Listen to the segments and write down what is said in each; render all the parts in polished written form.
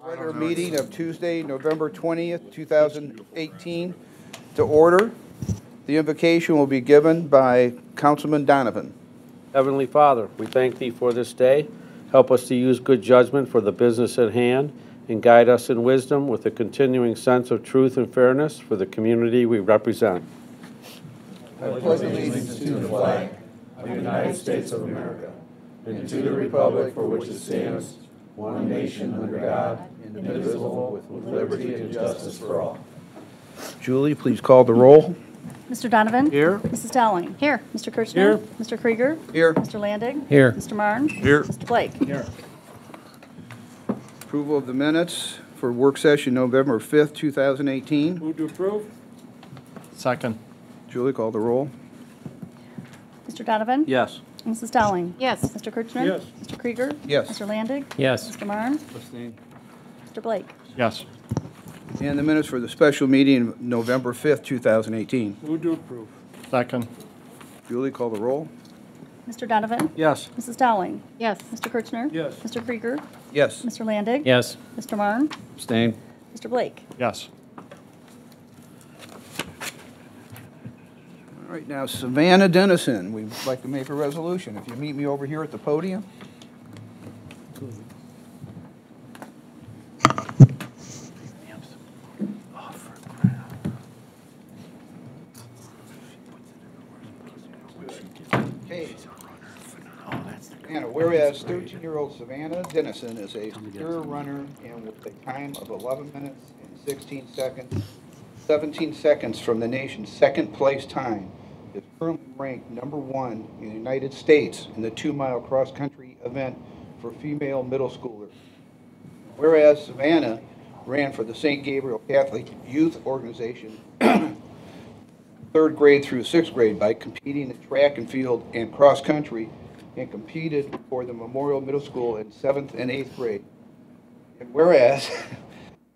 Regular meeting of Tuesday, November 20th, 2018 to order. The invocation will be given by Councilman Donovan. Heavenly Father, we thank Thee for this day. Help us to use good judgment for the business at hand and guide us in wisdom with a continuing sense of truth and fairness for the community we represent. I pledge allegiance to the flag of the United States of America and to the republic for which it stands, one nation under God, indivisible, with liberty and justice for all. Julie, please call the roll. Mr. Donovan? Here. Mrs. Dowling? Here. Mr. Kirchner? Here. Mr. Krieger? Here. Mr. Landig? Here. Mr. Marne? Here. Mr. Blake? Here. Approval of the minutes for work session November 5th, 2018. Move to approve. Second. Julie, call the roll. Mr. Donovan? Yes. Mrs. Dowling? Yes. Mr. Kirchner? Yes. Mr. Krieger? Yes. Mr. Landig? Yes. Mr. Marne? Abstain. Mr. Blake? Yes. And the minutes for the special meeting November 5th, 2018. Move to approve. Second. Julie, call the roll. Mr. Donovan? Yes. Mrs. Dowling? Yes. Mr. Kirchner? Yes. Mr. Krieger? Yes. Mr. Landig? Yes. Mr. Marne? Abstain. Mr. Blake? Yes. All right, now Savannah Dennison, we'd like to make a resolution. If you meet me over here at the podium. Okay. Savannah, whereas 13-year-old Savannah Dennison is a secure runner and with a time of 11 minutes and 17 seconds from the nation's second place time, is currently ranked #1 in the United States in the 2-mile cross-country event for female middle schoolers. Whereas Savannah ran for the St. Gabriel Catholic Youth Organization 3rd grade through 6th grade by competing in track and field and cross-country, and competed for the Memorial Middle School in 7th and 8th grade. And whereas,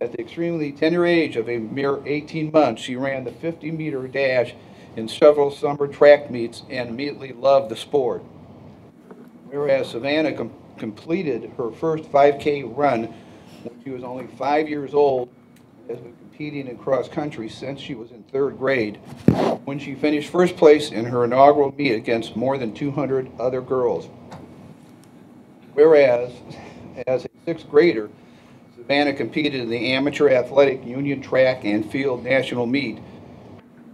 at the extremely tender age of a mere 18 months, she ran the 50-meter dash in several summer track meets and immediately loved the sport. Whereas Savannah completed her first 5K run when she was only 5 years old, has been competing in cross-country since she was in 3rd grade, when she finished first place in her inaugural meet against more than 200 other girls. Whereas, as a 6th grader, Savannah competed in the Amateur Athletic Union Track and Field National Meet,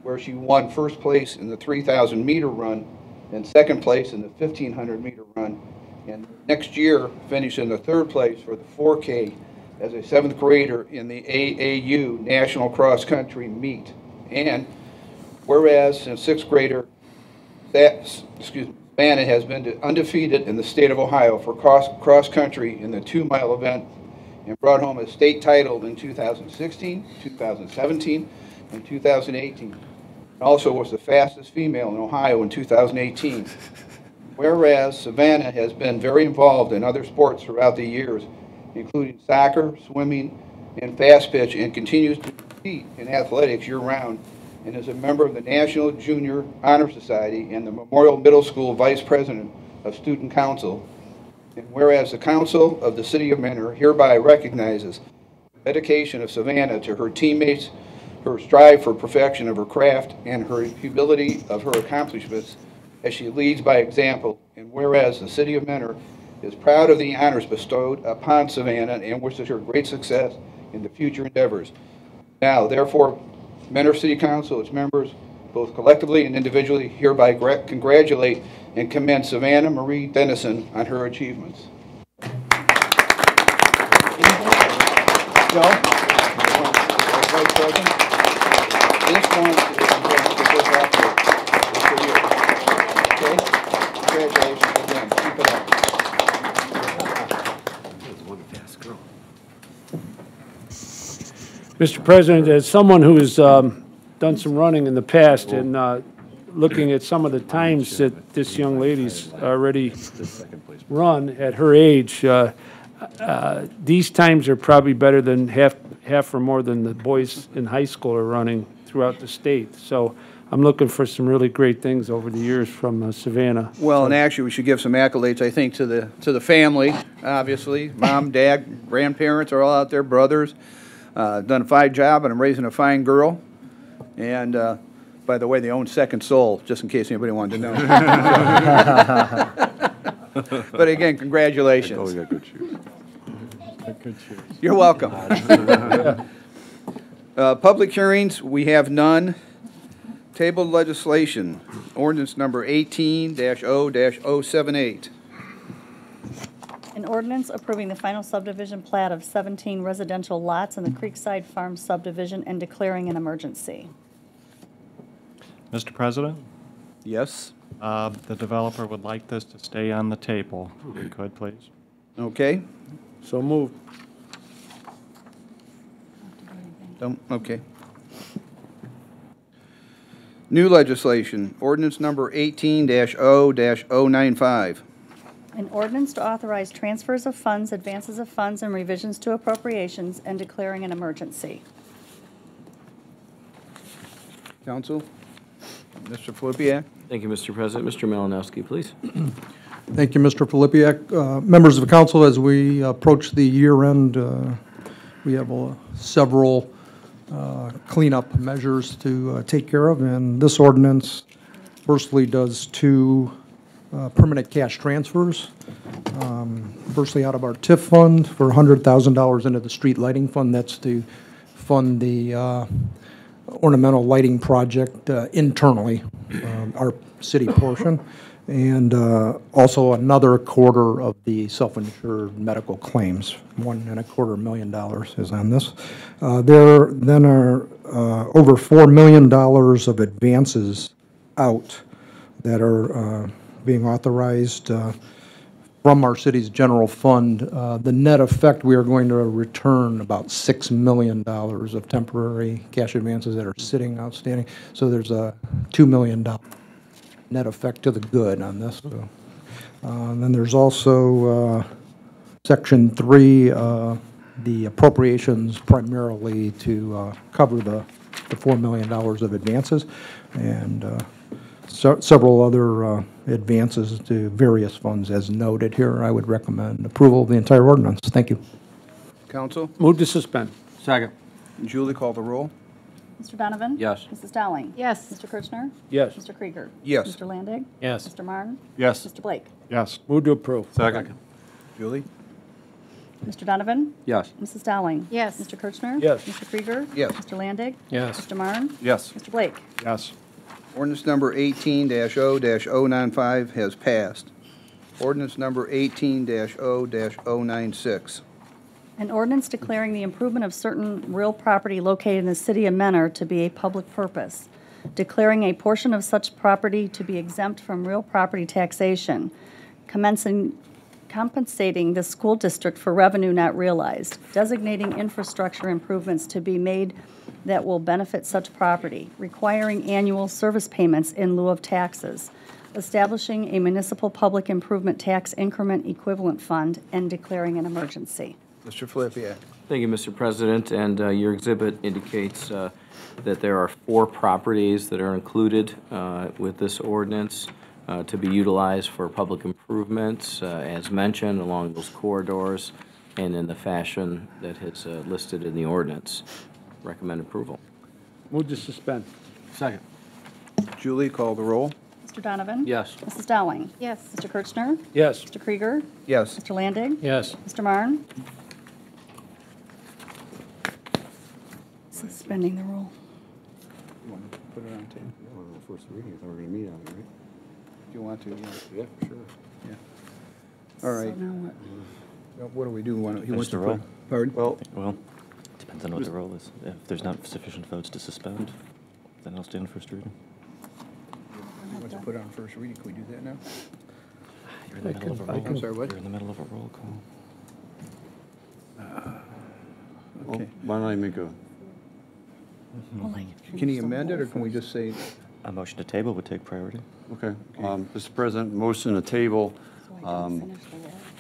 where she won first place in the 3,000-meter run and 2nd place in the 1,500-meter run, and next year finished in the 3rd place for the 4K as a 7th grader in the AAU National Cross Country Meet. And whereas since 6th grader, Savannah has been undefeated in the state of Ohio for cross country in the 2-mile event and brought home a state title in 2016, 2017, and 2018. And also was the fastest female in Ohio in 2018. Whereas Savannah has been very involved in other sports throughout the years, including soccer, swimming, and fast pitch, and continues to compete in athletics year-round, and is a member of the National Junior Honor Society and the Memorial Middle School Vice President of Student Council. And whereas the Council of the City of Mentor hereby recognizes the dedication of Savannah to her teammates, her strive for perfection of her craft, and her humility of her accomplishments as she leads by example. And whereas the City of Mentor is proud of the honors bestowed upon Savannah and wishes her great success in the future endeavors. Now, therefore, Mentor City Council, its members, both collectively and individually, hereby congratulate and commend Savannah Marie Dennison on her achievements. Joe? Vice President? This one is for you. Okay? Congratulations again. Keep it up. Mr. President, as someone who has done some running in the past and looking at some of the times that this young lady's already run at her age, these times are probably better than half or more than the boys in high school are running throughout the state. So I'm looking for some really great things over the years from Savannah. Well, and actually, we should give some accolades, I think, to the family, obviously. Mom, dad, grandparents are all out there, brothers. Done a fine job, and I'm raising a fine girl. And, by the way, they own Second Soul, just in case anybody wanted to know. But again, congratulations. Oh, we got good shoes. You're welcome. Public hearings, we have none. Tabled legislation, ordinance number 18-0-078. An ordinance approving the final subdivision plat of 17 residential lots in the Creekside Farm subdivision and declaring an emergency. Mr. President, Yes? the developer would like this to stay on the table. If we could, please. Okay. So moved. Okay. New legislation, ordinance number 18-0-095. An ordinance to authorize transfers of funds, advances of funds, and revisions to appropriations and declaring an emergency. Council? Mr. Flippia? Thank you, Mr. President. Mr. Malinowski, please. Thank you, Mr. Filipiak. Members of the council, as we approach the year end, we have several cleanup measures to take care of, and this ordinance firstly does two permanent cash transfers. Firstly, out of our TIF fund for $100,000 into the street lighting fund. That's to fund the ornamental lighting project internally, our city portion. And also another quarter of the self-insured medical claims, $1.25 million is on this. There then are over $4 million of advances out that are being authorized from our city's general fund. The net effect, we are going to return about $6 million of temporary cash advances that are sitting outstanding. So there's a $2 million net effect to the good on this. Then there's also Section 3, the appropriations primarily to cover the $4 million of advances, and several other advances to various funds as noted here. I would recommend approval of the entire ordinance. Thank you. Council? Move to suspend. Second. Julie, call the roll. Mr. Donovan? Yes. Mrs. Dowling? Yes. Mr. Kirchner? Yes. Mr. Krieger? Yes. Mr. Landig? Yes. Mr. Marne? Yes. Mr. Blake? Yes. Move to approve. Second. Julie? Mr. Donovan? Yes. Mrs. Dowling? Yes. Mr. Kirchner? Yes. Mr. Krieger? Yes. Mr. Landig? Yes. Mr. Marne? Yes. Mr. Blake? Yes. Ordinance number 18-0-095 has passed. Ordinance number 18-0-096. An ordinance declaring the improvement of certain real property located in the city of Mentor to be a public purpose, declaring a portion of such property to be exempt from real property taxation, compensating the school district for revenue not realized, designating infrastructure improvements to be made that will benefit such property, requiring annual service payments in lieu of taxes, establishing a municipal public improvement tax increment equivalent fund, and declaring an emergency. Mr. Flippia? Thank you, Mr. President. And your exhibit indicates that there are 4 properties that are included with this ordinance to be utilized for public improvements, as mentioned, along those corridors and in the fashion that is listed in the ordinance. Recommend approval. Move to suspend. Second. Julie, call the roll. Mr. Donovan? Yes. Mrs. Dowling? Yes. Mr. Kirchner? Yes. Mr. Krieger? Yes. Mr. Landig? Yes. Mr. Marne? Suspending the rule. You want to put it on tape? First reading, I thought we were going to meet on it, right? If you want to, yeah. Yeah, for sure. All right. So now what? What do we do? He wants Finish to the roll. put- Pardon? Well, Well, depends on what the roll is. If there's not sufficient votes to suspend, then I'll stand first reading. He wants to put it on first reading. Can we do that now? You're in the middle of a roll. I'm sorry, what? You're in the middle of a roll call. Okay. why don't I make a, Can he amend it, or can we just say, A motion to table would take priority. okay. Mr. President, motion to table,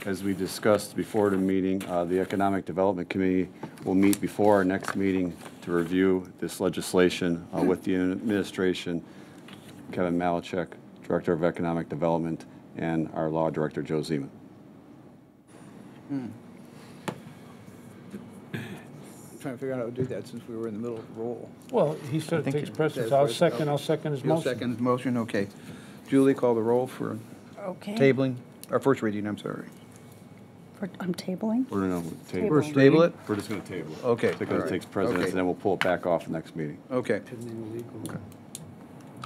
as we discussed before the meeting, the Economic Development Committee will meet before our next meeting to review this legislation with the administration Kevin Malachek, Director of Economic Development, and our Law Director, Joe Zeman. I'm trying to figure out how to do that since we were in the middle of the roll. Well, he said it takes precedence. I'll second his You'll motion. second his motion, okay. Julie, call the roll for Okay. tabling, or first reading, I'm sorry. I'm tabling? We're going to table. First table it? We're just going to table it. Okay, Because all it right. takes precedence, Okay. and then we'll pull it back off the next meeting. Okay.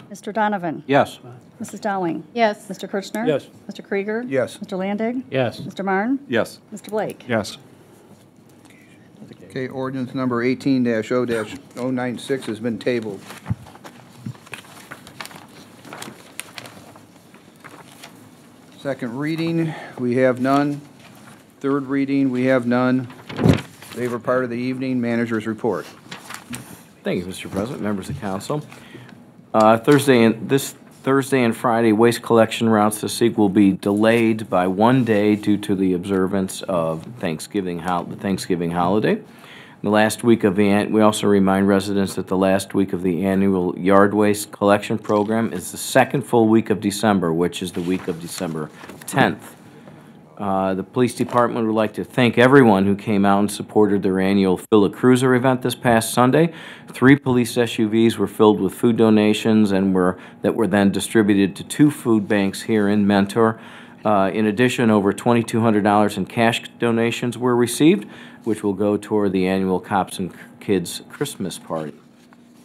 Mr. Donovan? Yes. Mrs. Dowling? Yes. Mr. Kirchner? Yes. Mr. Krieger? Yes. Mr. Landig? Yes. Mr. Marne? Yes. Mr. Blake? Yes. Okay, ordinance number 18-0-096 has been tabled. Second reading, we have none. Third reading, we have none. Favorite part of the evening, manager's report. Thank you, Mr. President, members of council. This Thursday and Friday, waste collection routes this week will be delayed by one day due to the observance of the Thanksgiving holiday. The last week of we also remind residents that the last week of the annual yard waste collection program is the second full week of December, which is the week of December 10th. The police department would like to thank everyone who came out and supported their annual Fill a Cruiser event this past Sunday. 3 police SUVs were filled with food donations and were then distributed to 2 food banks here in Mentor. In addition, over $2,200 in cash donations were received, which will go toward the annual Cops and Kids Christmas party.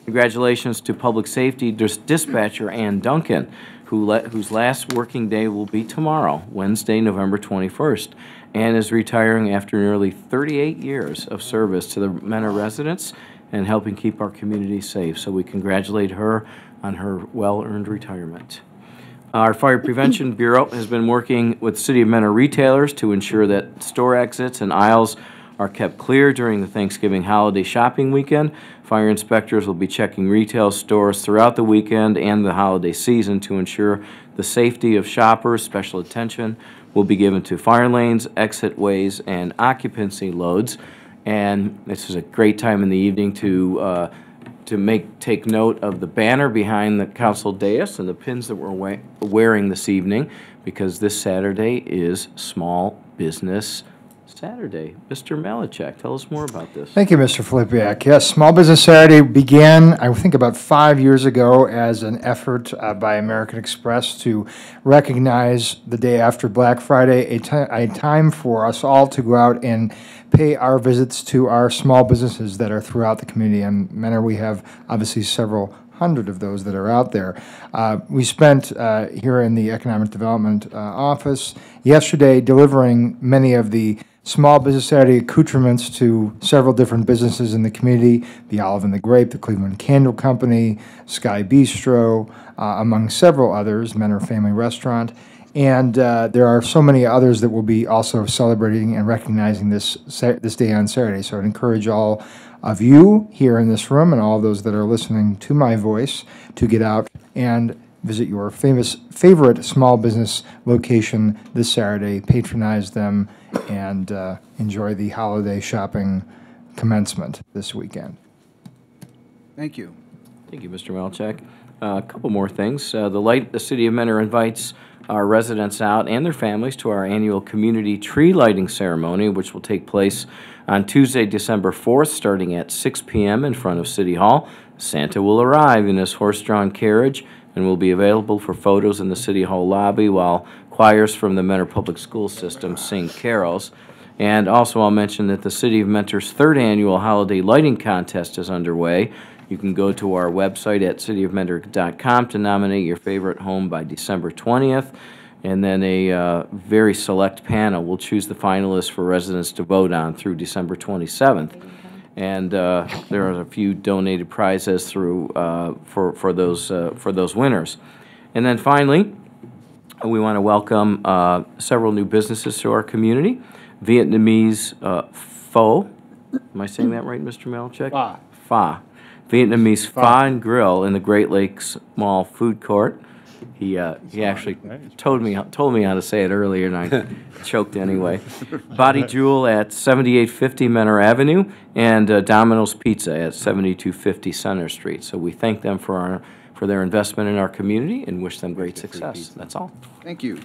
Congratulations to Public Safety Dispatcher Ann Duncan, whose last working day will be tomorrow, Wednesday, November 21st. Ann is retiring after nearly 38 years of service to the Mentor residents and helping keep our community safe. So we congratulate her on her well-earned retirement. Our Fire Prevention Bureau has been working with City of Mentor retailers to ensure that store exits and aisles are kept clear during the Thanksgiving holiday shopping weekend. Fire inspectors will be checking retail stores throughout the weekend and the holiday season to ensure the safety of shoppers. Special attention will be given to fire lanes, exit ways, and occupancy loads. And this is a great time in the evening to take note of the banner behind the council dais and the pins that we're wearing this evening, because this Saturday is Small Business Saturday. Mr. Malachek, tell us more about this. Thank you, Mr. Filipiak. Yes, Small Business Saturday began, I think, about 5 years ago as an effort by American Express to recognize the day after Black Friday, a time for us all to go out and pay our visits to our small businesses that are throughout the community. And Mentor, we have obviously several hundred of those that are out there. We spent here in the Economic Development Office yesterday delivering many of the Small Business Saturday accoutrements to several different businesses in the community, the Olive and the Grape, the Cleveland Candle Company, Sky Bistro, among several others, Mentor Family Restaurant. And there are so many others that will be also celebrating and recognizing this day on Saturday. So I'd encourage all of you here in this room and all those that are listening to my voice to get out and visit your favorite small business location this Saturday, patronize them, and enjoy the holiday shopping commencement this weekend. Thank you. Thank you, Mr. Malachek. A couple more things. The City of Mentor invites our residents out and their families to our annual community tree lighting ceremony, which will take place on Tuesday, December 4th, starting at 6 p.m. in front of City Hall. Santa will arrive in his horse-drawn carriage and will be available for photos in the City Hall lobby while choirs from the Mentor Public School System sing carols. And also I'll mention that the City of Mentor's 3rd annual holiday lighting contest is underway. You can go to our website at cityofmentor.com to nominate your favorite home by December 20th. And then a very select panel will choose the finalists for residents to vote on through December 27th. And there are a few donated prizes through for those winners. And then finally, we want to welcome several new businesses to our community. Vietnamese Pho. Am I saying that right, Mr. Malachek? Pho. Pho. Vietnamese Pho and Grill in the Great Lakes Mall Food Court. He actually told me how to say it earlier, and I choked anyway. Body Jewel at 7850 Mentor Avenue, and Domino's Pizza at 7250 Center Street. So we thank them for for their investment in our community and wish them great success. That's all. Thank you.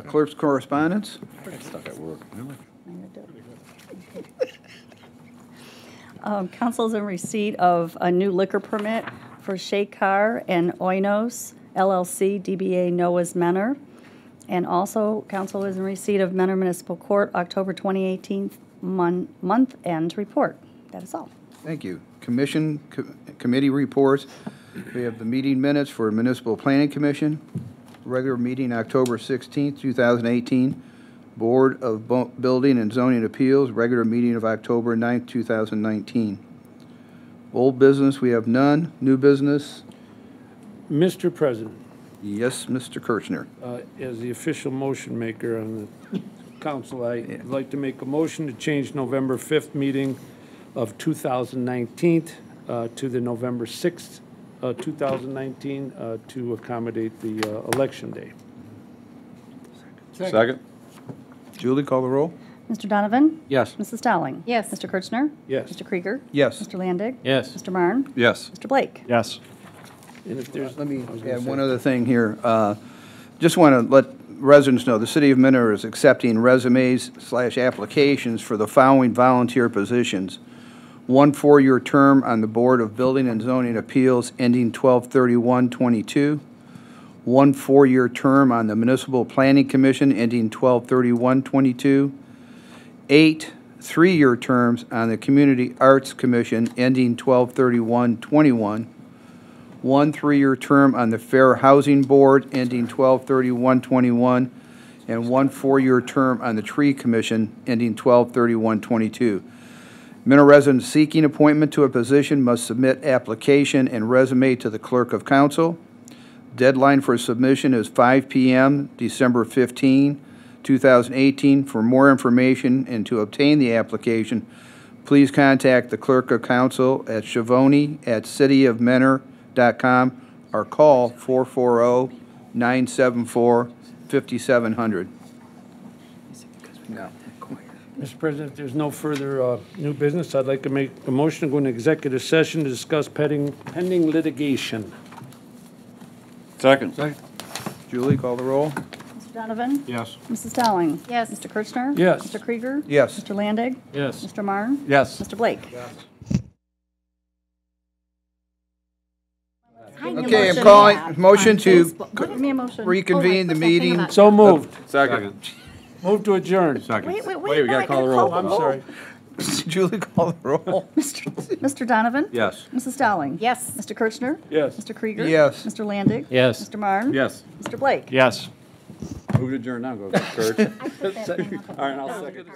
Clerk's correspondence? Stuck at work. Council is in receipt of a new liquor permit for Shakar and Oinos LLC, DBA Noah's Menor. And also, council is in receipt of Menor Municipal Court, October 2018 month-end report. That is all. Thank you. Committee reports. We have the meeting minutes for Municipal Planning Commission, regular meeting October 16th, 2018. Board of Building and Zoning Appeals, regular meeting of October 9th, 2019. Old business, we have none. New business, Mr. President, yes, Mr. Kirchner. as the official motion maker on the council, I'd like to make a motion to change November 5th meeting of 2019 to the November 6th, 2019, to accommodate the election day. Second? Julie, call the roll. Mr. Donovan? Yes. Mrs. Dowling? Yes. Mr. Kirchner? Yes. Mr. Krieger? Yes. Mr. Landig? Yes. Mr. Marne? Yes. Mr. Blake? Yes. And if there's, Let me add one other thing here. Just want to let residents know, the City of Menor is accepting resumes/applications for the following volunteer positions. 1 4-year term on the Board of Building and Zoning Appeals ending 12/31/22. 1 4-year term on the Municipal Planning Commission ending 12/31/22. 8 3-year terms on the Community Arts Commission ending 12/31/21. 1 3-year term on the Fair Housing Board ending 12/31/21, and 1 4-year term on the Tree Commission ending 12/31/22. Menor residents seeking appointment to a position must submit application and resume to the Clerk of Council. Deadline for submission is 5 p.m., December 15, 2018. For more information and to obtain the application, please contact the Clerk of Council at Schiavone@cityofmenor.com or call 440-974-5700. Mr. President, if there's no further new business, I'd like to make a motion to go into executive session to discuss pending litigation. Second? Julie, call the roll. Mr. Donovan? Yes. Mrs. Dowling? Yes. Mr. Kirchner? Yes. Mr. Krieger? Yes. Mr. Landig? Yes. Mr. Marne? Yes. Mr. Blake? Okay, I'm calling motion to Give me a motion. reconvene the meeting. So moved. Second. Move to adjourn. Second. Wait, we gotta call the roll. I'm sorry. Julie, call the roll. Mr. Donovan? Yes. Mrs. Dowling? Yes. Mr. Kirchner? Yes. Mr. Krieger? Yes. Mr. Landig? Yes. Mr. Marne? Yes. Mr. Blake? Yes. Move to adjourn now, go, Kurt. I put that thing up. All right, I'll second.